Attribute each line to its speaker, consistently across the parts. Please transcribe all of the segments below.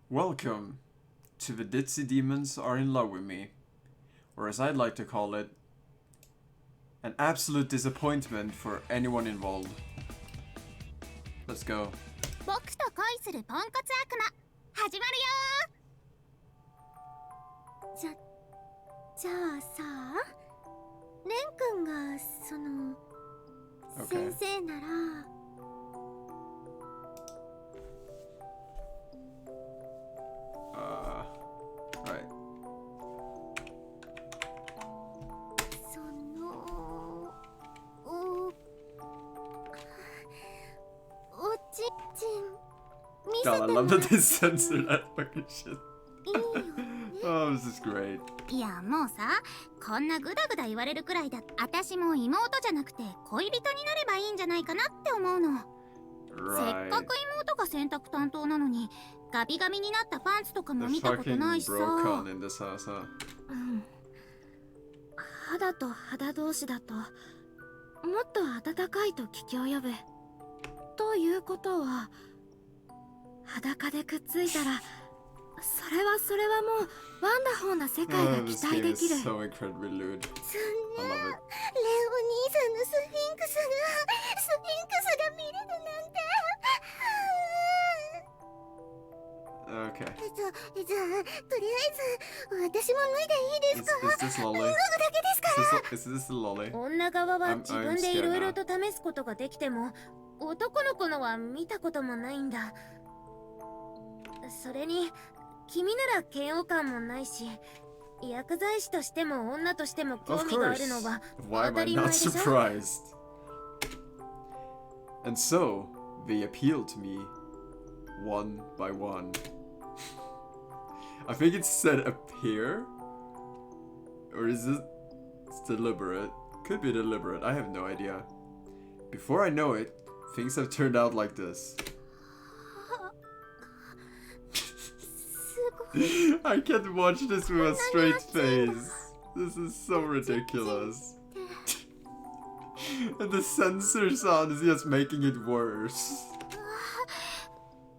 Speaker 1: Welcome to the Ditzy Demons Are in Love with Me, or as I'd like to call it, an absolute disappointment for anyone involved. Let's go.
Speaker 2: 僕と恋するポンコツ悪魔始まるよ。じゃあさ、レン君がその、
Speaker 1: Okay.
Speaker 2: 先生なら。
Speaker 1: Right.
Speaker 2: その、おちちん見せ
Speaker 1: God, I
Speaker 2: て
Speaker 1: love
Speaker 2: もら
Speaker 1: that they censor that fucking shit.
Speaker 2: いいよね。
Speaker 1: Oh, this is great.
Speaker 2: いやもうさ、こんなグダグダ言われるくらいだ。私も妹じゃなくて恋人になればいいんじゃないかなって思うの。せっ
Speaker 1: Right.
Speaker 2: かく妹が洗濯担当なのにガビガビになったパンツとかも
Speaker 1: The
Speaker 2: 見たこと
Speaker 1: fucking
Speaker 2: ないしさ。
Speaker 1: bro-con in this house, huh?
Speaker 2: 肌と肌同士だともっと暖かいと聞き及ぶ。ということは裸でくっついたらそれはもうワンダホーな世界が
Speaker 1: Oh,
Speaker 2: 期
Speaker 1: this
Speaker 2: 待
Speaker 1: game
Speaker 2: で
Speaker 1: is
Speaker 2: きる。
Speaker 1: so incredibly lewd.
Speaker 2: そん
Speaker 1: I
Speaker 2: な
Speaker 1: love
Speaker 2: レオ
Speaker 1: it.
Speaker 2: 兄さんのスフィンクスが見れるなんて。
Speaker 1: Okay.
Speaker 2: じゃあとりあえず私も脱いでいいですか？
Speaker 1: Is this lolly?
Speaker 2: 脱ぐだけですか？
Speaker 1: Is this a lolly?
Speaker 2: 女側は
Speaker 1: I'm
Speaker 2: 自分でいろいろ
Speaker 1: scared
Speaker 2: と試すことができても男の子のは見たこともないんだ。それに君なら嫌悪感もないし薬剤師としても女としても興
Speaker 1: Of
Speaker 2: 味があ
Speaker 1: course.
Speaker 2: るのは
Speaker 1: Why
Speaker 2: 当
Speaker 1: am
Speaker 2: た
Speaker 1: I
Speaker 2: り前
Speaker 1: not
Speaker 2: でしょ？
Speaker 1: surprised? And so, they appeal to me, one by one. I think it said appear? Or is it deliberate? Could be deliberate, I have no idea. Before I know it, things have turned out like this.
Speaker 2: すごい。
Speaker 1: I can't watch this with a straight face. This is so ridiculous. And the censor sound is just making it worse.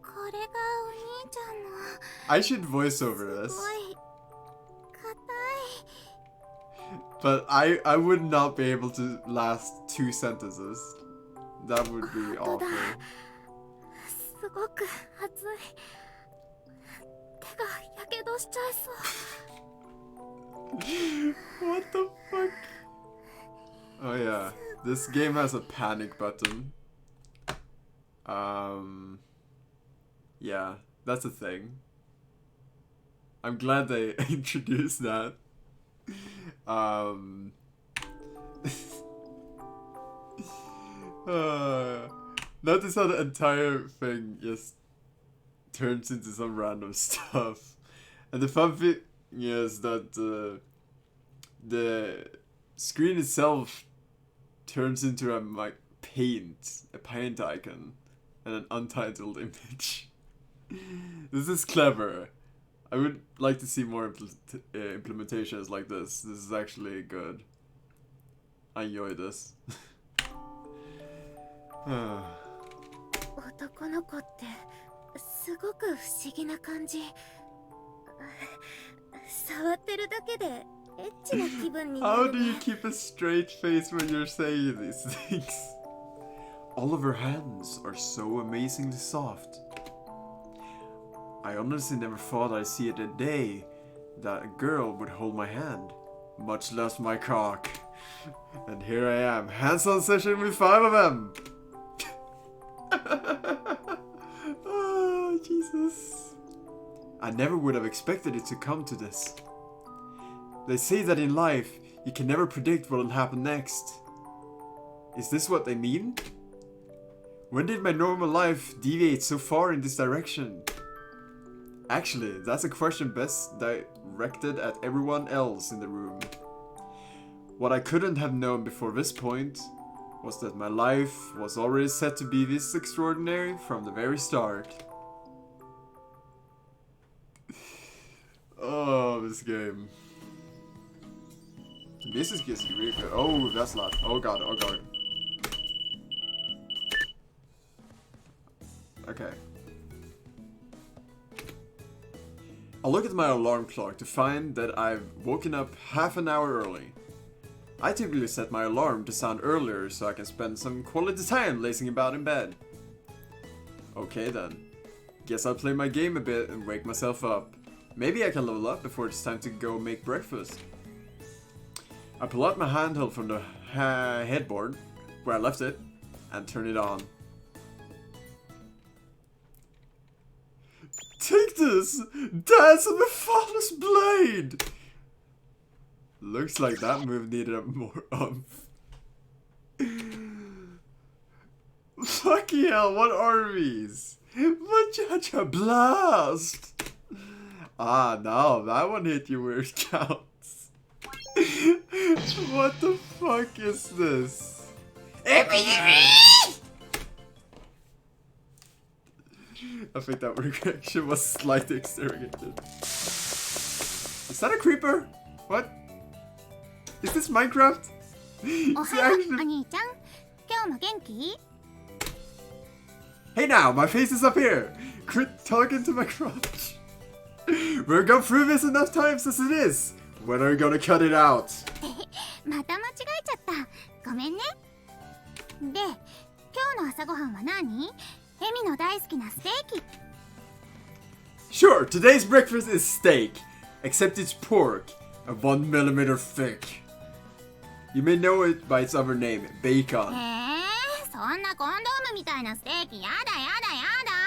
Speaker 2: これがお兄ちゃんの
Speaker 1: I should voice over
Speaker 2: す
Speaker 1: this,
Speaker 2: ごい硬い。
Speaker 1: but I would not be able to last 2 sentences. That would be awful.
Speaker 2: すごく熱い。手がやけどしちゃいそう。
Speaker 1: What the fuck? Oh yeah, this game has a panic button. Yeah, that's a thing. I'm glad they introduced that. Notice how the entire thing just turns into some random stuff. And the fun thing is that the screen itself turns into a paint icon, and an untitled image. This is clever. I would like to see more implementations like this. This is actually good. I enjoy this.
Speaker 2: 男の子ってすごく不思議な感じ。触ってるだけでエッチな気分にな
Speaker 1: How
Speaker 2: る
Speaker 1: do you
Speaker 2: ね。
Speaker 1: keep a straight face when you're saying these things? All of her hands are so amazingly soft. I honestly never thought I'd see it a day that a girl would hold my hand, much less my cock. And here I am, hands-on session with 5 of them! Oh, Jesus. I never would have expected it to come to this. They say that in life, you can never predict what will happen next. Is this what they mean? When did my normal life deviate so far in this direction? Actually, that's a question best directed at everyone else in the room. What I couldn't have known before this point was that my life was already set to be this extraordinary from the very start. Oh, this game. This is getting really good. Oh, that's loud. Oh god, oh god. Okay. I look at my alarm clock to find that I've woken up half an hour early. I typically set my alarm to sound earlier so I can spend some quality time lazing about in bed. Okay then. Guess I'll play my game a bit and wake myself up. Maybe I can level up before it's time to go make breakfast. I pull out my handheld from the headboard, where I left it, and turn it on. Take this! Dance on the Father's blade! Looks like that move needed a more umph. Fucking hell, what are these? Machacha blast! Ah, no, that one hit you where it counts. What the fuck is this? I think that reaction was slightly exaggerated. Is that a creeper? What? Is this Minecraft? Hey now, my face is up here! Quit talking to my crotch. We've gone through this enough times as it is. When are you gonna cut it out?
Speaker 2: また間違えちゃった。ごめんね。で、今日の朝ごはんは何？エミの大好きなステーキ。
Speaker 1: Sure, today's breakfast is steak, except it's pork, and 1 millimeter thick. You may know it by its other name, bacon.
Speaker 2: そんなコンドームみたいなステーキやだやだやだ。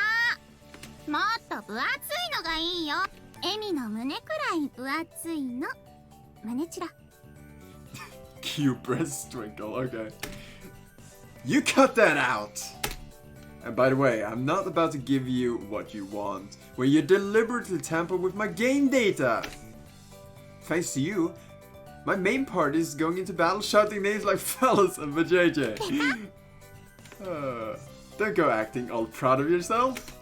Speaker 2: もっと分厚いのがいいよ。エミの胸くらい分厚いの。胸チラ。
Speaker 1: Cute breast twinkle, okay. You cut that out! And by the way, I'm not about to give you what you want, when you deliberately tamper with my game data! Thanks to you, my main party is going into battle shouting names like Fellas and Vajayjay. Don't go acting all proud of yourself.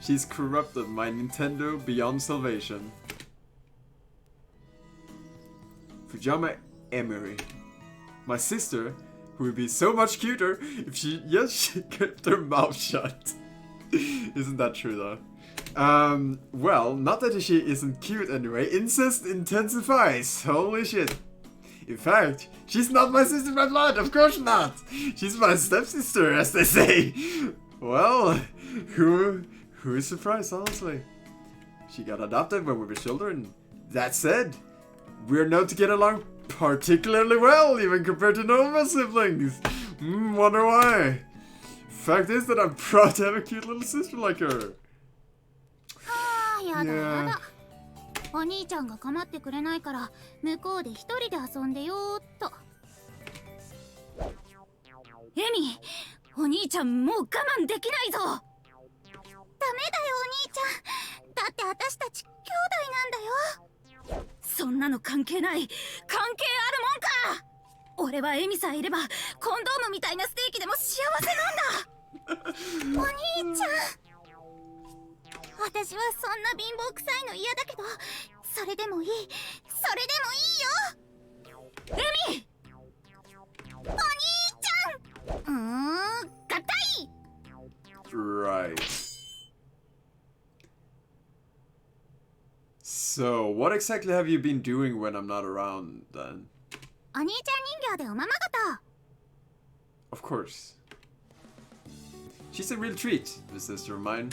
Speaker 1: She's corrupted my Nintendo beyond salvation. Fujama Emery. My sister, who would be so much cuter if she kept her mouth shut. Isn't that true though? Well, not that she isn't cute anyway. Incest intensifies. Holy shit. In fact, she's not my sister by blood, of course not. She's my stepsister, as they say. Well, who is surprised, honestly? She got adopted when we were children. That said, we're known to get along particularly well, even compared to normal siblings. Wonder why? Fact is that I'm proud to have a cute little sister like her. Yeah.
Speaker 2: お兄ちゃんが構ってくれないから向こうで一人で遊んでよーっと。エミ、お兄ちゃんもう我慢できないぞ。ダメだよお兄ちゃん。だって私たち兄弟なんだよ。そんなの関係ない。関係あるもんか。俺はエミさえいればコンドームみたいなステーキでも幸せなんだ。お兄ちゃん。私はそんな貧乏くさいの嫌だけど、それでもいい、それでもいいよ。エミ、お兄ちゃん。合体。
Speaker 1: Right. So, what exactly have you been doing when I'm not around then?
Speaker 2: お兄ちゃん人形でおままごと。
Speaker 1: Of course. She's a real treat, this sister of mine.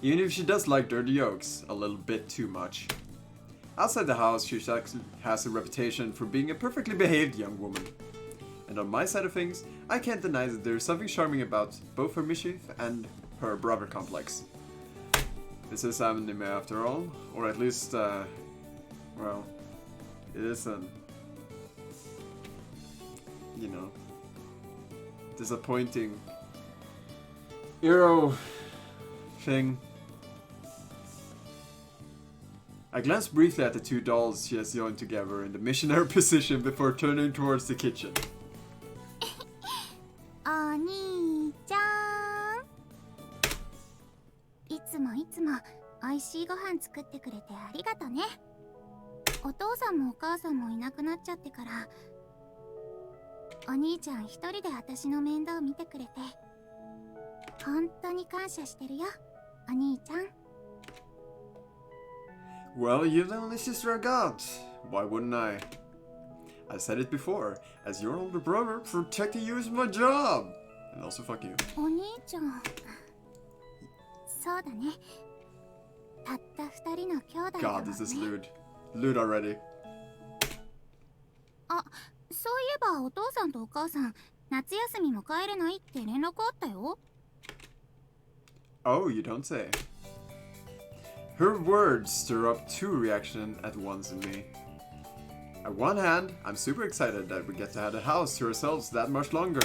Speaker 1: Even if she does like dirty jokes a little bit too much. Outside the house, she has a reputation for being a perfectly behaved young woman. And on my side of things, I can't deny that there is something charming about both her mischief and her brother complex. This is anime after all, or at least, well, it is an, you know, disappointing hero thing. I glanced briefly at the two dolls she has joined together in the missionary position before turning towards the kitchen.
Speaker 2: お兄ちゃん。いつも美味しいご飯作ってくれてありがとね。お父さんもお母さんもいなくなっちゃってから、お兄ちゃん一人で私の面倒を見てくれて、本当に感謝してるよ、お兄ちゃん。
Speaker 1: Well, you're the only sister I got. Why wouldn't I? I said it before. As your older brother, protecting you is my job. And also fuck you.
Speaker 2: お兄ちゃん。そうだね。たった二人の兄弟だもん
Speaker 1: God,
Speaker 2: ね。
Speaker 1: this is lewd. Lewd already.
Speaker 2: あ、そういえばお父さんとお母さん、夏休みも帰れないって連絡あったよ。
Speaker 1: Oh, you don't say. Her words stir up two reactions at once in me. On one hand, I'm super excited that we get to have the house to ourselves that much longer.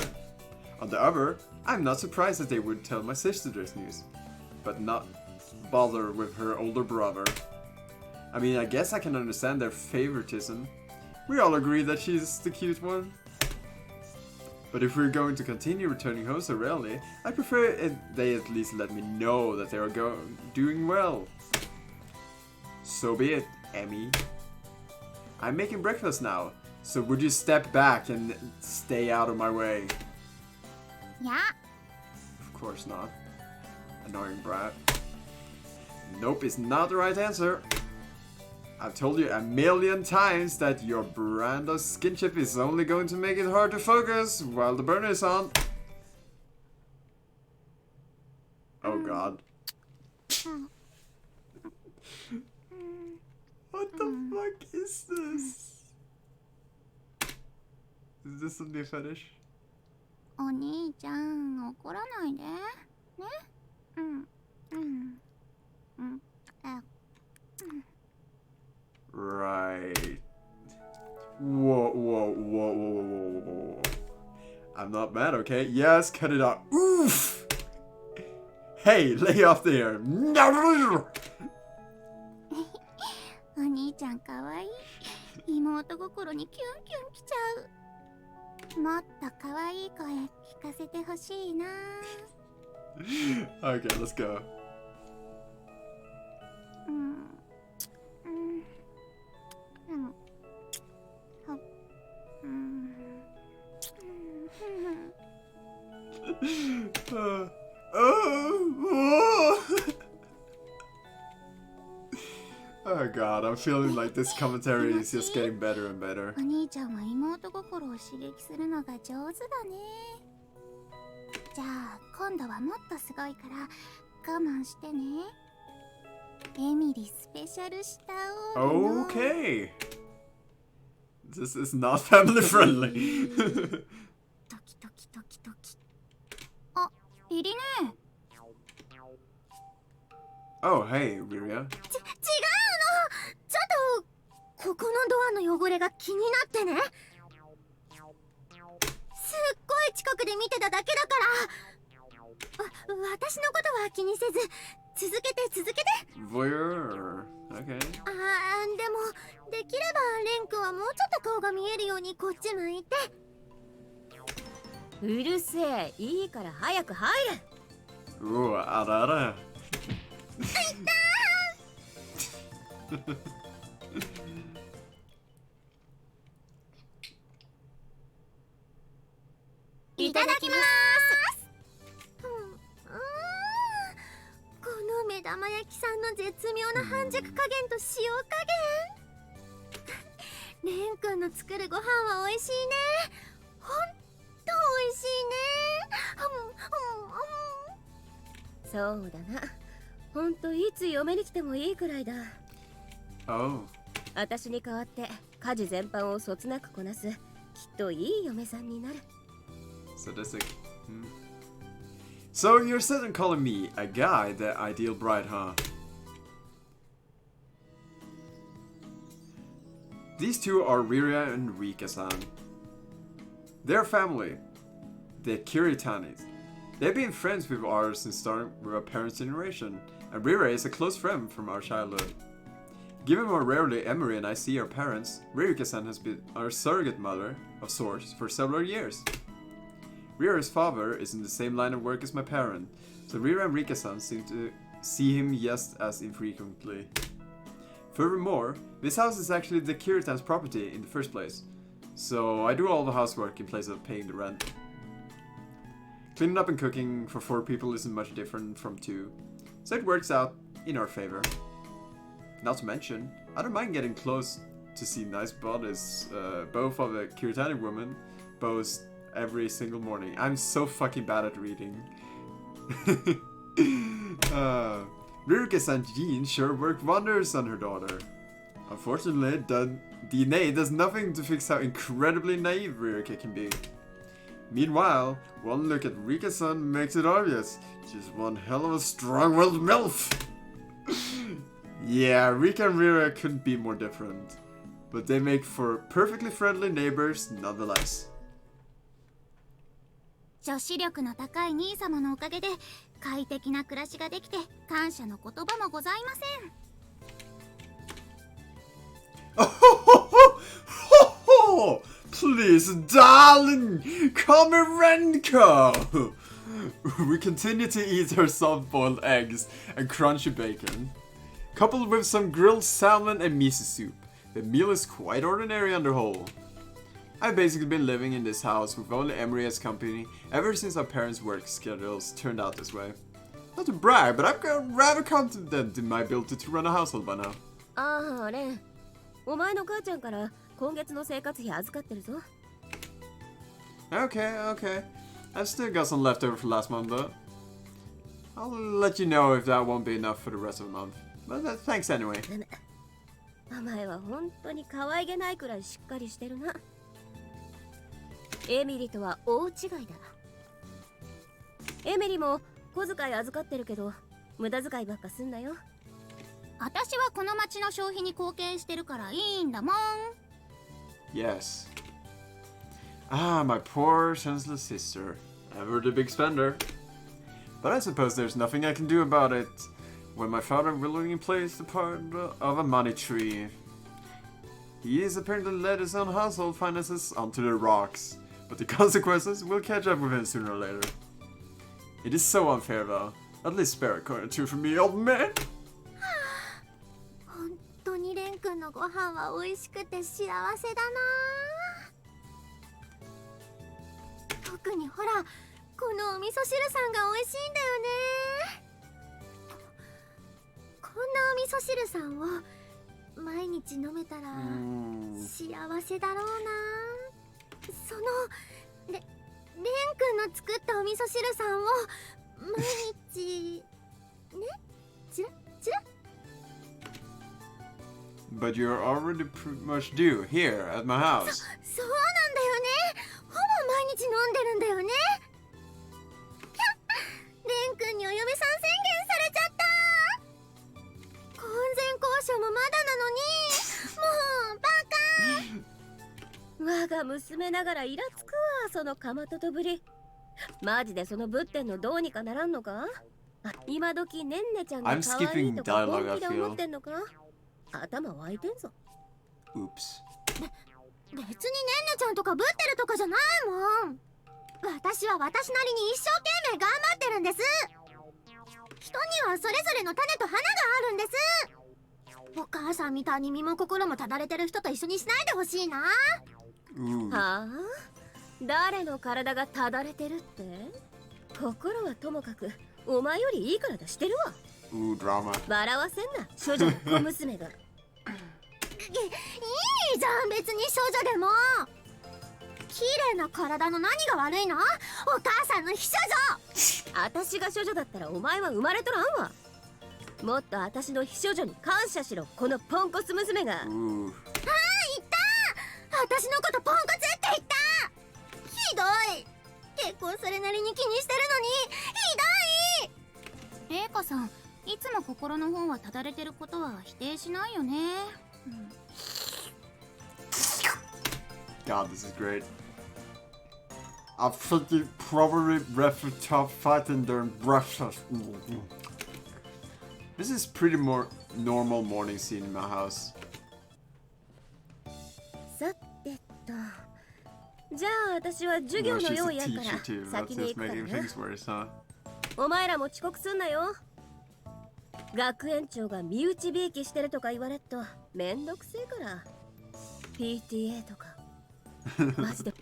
Speaker 1: On the other, I'm not surprised that they would tell my sister this news, but not bother with her older brother. I mean, I guess I can understand their favoritism. We all agree that she's the cute one. But if we're going to continue returning home so rarely, I prefer if they at least let me know that they are doing well. So be it, Emmy. I'm making breakfast now, so would you step back and stay out of my way?
Speaker 2: いや、
Speaker 1: Of course not. Annoying brat. Nope, it's not the right answer. I've told you a million times that your brand of skinship is only going to make it hard to focus while the burner is on. Oh god. What the fuck is this? Is this a new fetish?
Speaker 2: お兄ちゃん、怒らないで。ね。
Speaker 1: Right. Whoa. I'm not mad, okay? Yes, cut it out. Oof! Hey, lay off there.
Speaker 2: お兄ちゃんかわいい。妹心にキュンキュンきちゃう。もっとかわいい声聞かせてほしいな。
Speaker 1: Okay, let's go. Oh god, I'm feeling like this commentary is just getting better and better.
Speaker 2: お兄ちゃんは妹心を刺激するのが上手だね。じゃあ今度はもっとすごいから我慢してね。エミリスペシャルしたお。
Speaker 1: Okay. This is not family friendly.
Speaker 2: ドキドキドキドキ。あ、リリね。
Speaker 1: Oh, hey, Riria.
Speaker 2: 違うの。ちょっとここのドアの汚れが気になってね。すっごい近くで見てただけだから。私のことは気にせず続けて。
Speaker 1: Voyeur. Okay.
Speaker 2: でもできればレン君はもうちょっと顔が見えるようにこっち向いて。
Speaker 3: うるせえ、いいから早く入れ。
Speaker 1: Ooh, arara.
Speaker 2: いただきます。この目玉焼きさんの絶妙な半熟加減と塩加減。レン君の作るご飯は美味しいね。ほんと美味しいね。
Speaker 3: そうだな。ほんといつ嫁に来てもいいくらいだ。
Speaker 1: Oh.
Speaker 3: 私に代わって家事全般をそつなくこなすきっといい嫁さんになる。
Speaker 1: Sadistic. So you're suddenly calling me a guy the ideal bride, huh? These two are Riria and Rika-san. They're family. The Kiritanis. They've been friends with ours since starting with our parents' generation, and Riria is a close friend from our childhood. Given how rarely Emery and I see our parents, Rika-san has been our surrogate mother of sorts for several years. Rira's father is in the same line of work as my parent, so Rira and Rika-san seem to see him just as infrequently. Furthermore, this house is actually the Kiritan's property in the first place, so I do all the housework in place of paying the rent. Cleaning up and cooking for 4 people isn't much different from 2, so it works out in our favor. Not to mention, I don't mind getting close to see nice bodies, both of a Kiritani woman, both every single morning. I'm so fucking bad at reading. Ryuka-san's genes sure worked wonders on her daughter. Unfortunately, the DNA does nothing to fix how incredibly naive Ryuka can be. Meanwhile, one look at Rika-san makes it obvious. She's one hell of a strong-willed MILF! Yeah, Rika and Rira couldn't be more different. But they make for perfectly friendly neighbors nonetheless.
Speaker 2: 女子力の高い兄様のおかげで快適な暮らしができて感謝の言葉もございません。
Speaker 1: Please, darling, Komarenko! We continue to eat our soft-boiled eggs and crunchy bacon, coupled with some grilled salmon and miso soup. The meal is quite ordinary on the whole. I've basically been living in this house with only Emery as company ever since our parents' work schedules turned out this way. Not to brag, but I'm rather confident in my ability to run a household by now.
Speaker 3: ああ、レン。お前の母ちゃんから今月の生活費預かってるぞ。
Speaker 1: Okay. I've still got some left over for last month though. I'll let you know if that won't be enough for the rest of the month. But thanks anyway.
Speaker 3: お前は本当に可愛げないくらいしっかりしてるな。エミリとは大違いだ。エミリも小遣い預かってるけど、無駄遣いばっかすんなよ。
Speaker 2: 私はこの町の消費に貢献してるからいいんだもん。
Speaker 1: Yes. Ah, my poor senseless sister. Ever the big spender. But I suppose there's nothing I can do about it when my father willingly placed the part of a money tree. He has apparently led his own household finances onto the rocks, but the consequences will catch up with him sooner or later. It is so unfair though. At least spare a coin or two for me, old man.
Speaker 2: 本当にレン君のご飯は美味しくて幸せだな。特にほら、このお味噌汁さんが美味しいんだよね。こんなお味噌汁さんを毎日飲めたら幸せだろうな。そのレン君の作ったお味噌汁さんを毎日ね、チラチラ。
Speaker 1: But you're already pretty much due here at my house.
Speaker 2: そうなんだよね。ほぼ毎日飲んでるんだよね。レン君にお嫁さん宣言されちゃった。婚前交渉もまだなのに、もうバカ。
Speaker 3: 我が娘ながらイラつくわ、そのかまととぶり。マジでそのぶってんのどうにかならんのか？今時ねんねちゃんが可愛いとか本気で思ってんのか？頭湧いてんぞ。
Speaker 1: Oops.
Speaker 2: 別にねんねちゃんとかぶってるとかじゃないもん。私は私なりに一生懸命頑張ってるんです。人にはそれぞれの種と花があるんです。お母さんみたいに身も心もただれてる人と一緒にしないでほしいな。
Speaker 3: はあ？誰の体がただれてるって？心はともかくお前よりいい体してるわ。
Speaker 1: Drama.
Speaker 3: 笑わせんな、処女の小娘が。
Speaker 2: いいじゃん、別に少女でも。綺麗な体の何が悪いの？お母さんの秘書女。
Speaker 3: 私が処女だったらお前は生まれとらんわ。もっと私の秘書女に感謝しろ、このポンコツ娘が。
Speaker 2: ああ、言った。私のことポンコツって言った。ひどい。結婚それなりに気にしてるのにひどい。レイカさん、いつも心の方はただれてることは否定しないよね。
Speaker 1: God, this is great. I think you probably refer to fighting during breakfast. This is pretty more normal morning scene in my house.
Speaker 3: さてと、じゃあ私は授業
Speaker 1: No,
Speaker 3: の
Speaker 1: she's
Speaker 3: 用
Speaker 1: a
Speaker 3: 意やるか
Speaker 1: teacher
Speaker 3: ら
Speaker 1: too. That's
Speaker 3: 先に
Speaker 1: just
Speaker 3: 行くから
Speaker 1: making
Speaker 3: ね。
Speaker 1: things worse, huh?
Speaker 3: お前らも遅刻すんなよ。学園長が身内びいきしてるとか言われっとめんどくせえから。PTA とかマジで。
Speaker 2: は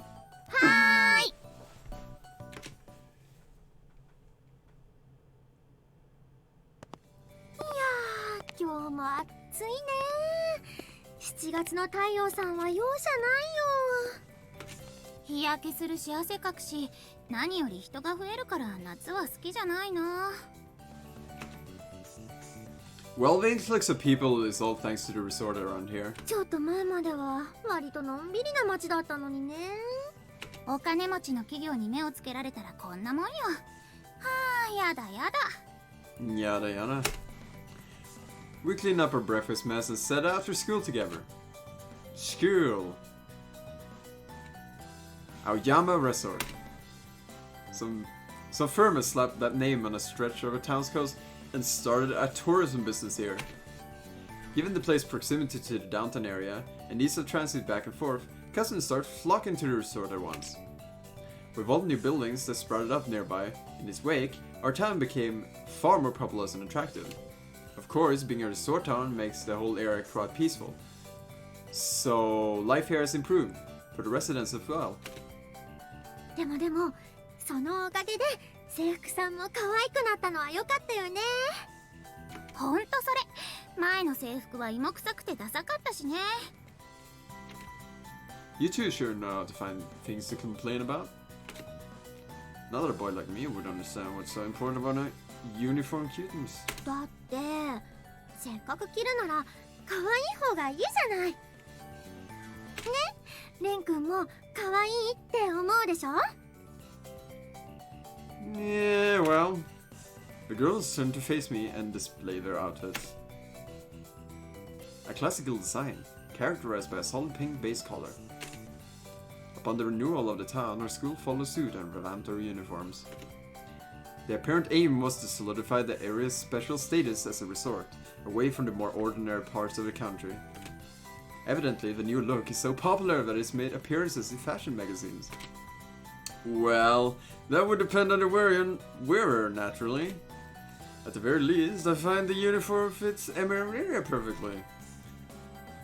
Speaker 2: ーい。いやー、今今日も暑いね。7月の太陽さんは容赦ないよ。日焼けするし汗かくし、何より人が増えるから夏は好きじゃないな。
Speaker 1: Well, the influx of people is all thanks to the resort around here.
Speaker 2: ちょっと前までは割とのんびりな街だったのにね。お金持ちの企業に目をつけられたらこんなもんよ。はあ、やだやだ。
Speaker 1: Yada yada. We clean up our breakfast mess and set out for school together. School. Aoyama Resort. Some firm has slapped that name on a stretch of a town's coast and started a tourism business here. Given the place's proximity to the downtown area and ease of transit back and forth, customers start flocking to the resort at once. With all the new buildings that sprouted up nearby, in its wake, our town became far more populous and attractive. Of course, being a resort town makes the whole area quite peaceful. So, life here has improved, for the residents as well.
Speaker 2: でもそのおかげで制服さんも可愛くなったのは良かったよね。ほんとそれ、前の制服は芋臭くてダサかったしね。
Speaker 1: You two sure know how to find things to complain about. Not that a boy like me would understand what's so important about a uniform cuteness.
Speaker 2: だってせっかく着るなら可愛い方がいいじゃない。ね、レン君も可愛いって思うでしょ。
Speaker 1: Yeah, well, the girls tend to face me and display their outfits. A classical design, characterized by a solid pink base color. Upon the renewal of the town, our school followed suit and revamped our uniforms. The apparent aim was to solidify the area's special status as a resort, away from the more ordinary parts of the country. Evidently, the new look is so popular that it's made appearances in fashion magazines. Well, that would depend on the wearer, naturally. At the very least, I find the uniform fits Emeria perfectly.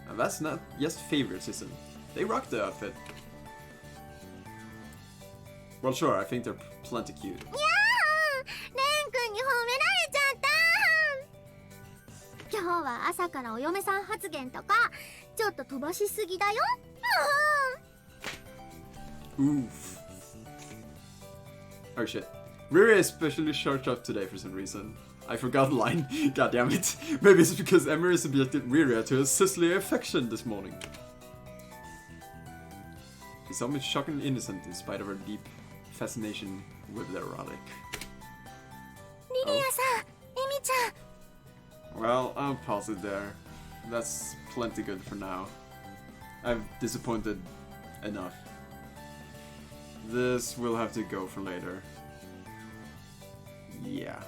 Speaker 1: And that's not just favoritism. They rock the outfit. Well, sure, I think they're plenty cute.
Speaker 2: やー、レン君に褒められちゃった。今日は朝からお嫁さん発言とかちょっと飛ばしすぎだよ。
Speaker 1: Oof. Oh shit. Riri especially charged up today for some reason. I forgot the line. God damn it. Maybe it's because Emery subjected Riri to a sisterly affection this morning. She's almost shockingly innocent in spite of her deep fascination with the erotic.
Speaker 2: リリアさん、エミちゃん。
Speaker 1: Well, I'll pause it there. That's plenty good for now. I've disappointed enough. This will have to go for later. Yeah.